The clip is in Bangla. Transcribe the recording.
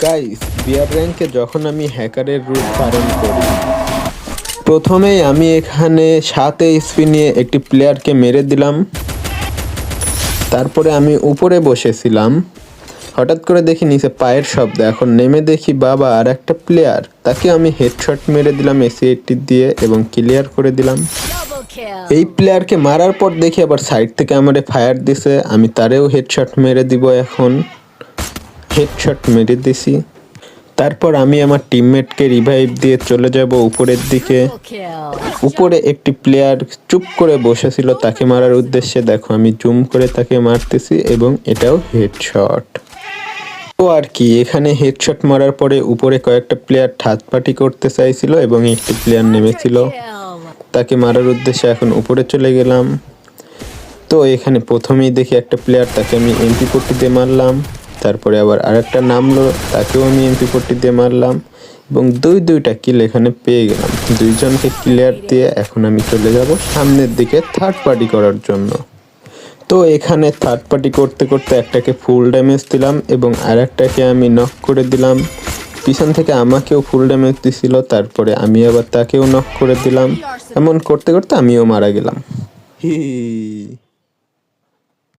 গাইস, বিয়ার র্যাঙ্কে যখন আমি হ্যাকারের রূপ ধারণ করি, প্রথমেই আমি এখানে 7 এইচপি নিয়ে একটি প্লেয়ারকে মেরে দিলাম। তারপরে আমি উপরে বসেছিলাম, হঠাৎ করে দেখি নিচে পায়ের শব্দ। এখন নেমে দেখি বাবা আর একটা প্লেয়ার, তাকে আমি হেডশট মেরে দিলাম এসি-80 দিয়ে এবং ক্লিয়ার করে দিলাম। এই প্লেয়ারকে মারার পর দেখি আবার সাইড থেকে আমারে ফায়ার দিছে, আমি তারেও হেডশট মেরে দিব। এখন হেডশট মেরে দিছি। তারপর আমি আমার টিমমেটকে রিভাইভ দিয়ে চলে যাব উপরের দিকে। উপরে একটি প্লেয়ার চুপ করে বসেছিল, তাকে মারার উদ্দেশ্যে দেখো আমি জুম করে তাকে মারতেছি এবং এটাও হেডশট। তো আর কি, এখানে হেডশট মারার পরে উপরে কয়েকটা প্লেয়ার থার্ড পার্টি করতে চাইছিল এবং একটি প্লেয়ার নেমেছিল, তাকে মারার উদ্দেশ্যে এখন উপরে চলে গেলাম। তো এখানে প্রথমেই দেখি একটা প্লেয়ার, তাকে আমি MP40 দিয়ে মারলাম। তারপরে আবার আরেকটা নামলো, তাকেও আমি MP40 দিয়ে মারলাম এবং দুইটা কিল এখানে পেয়ে গেলাম। দুইজনকে ক্লিয়ার দিয়ে এখন আমি চলে যাব সামনের দিকে থার্ড পার্টি করার জন্য। তো এখানে থার্ড পার্টি করতে করতে একটাকে ফুল ড্যামেজ দিলাম এবং আরেকটাকে আমি নক করে দিলাম। পিছন থেকে আমাকেও ফুল ড্যামেজ দিছিল, তারপরে আমি আবার তাকেও নক করে দিলাম। এমন করতে করতে আমিও মারা গেলাম। হি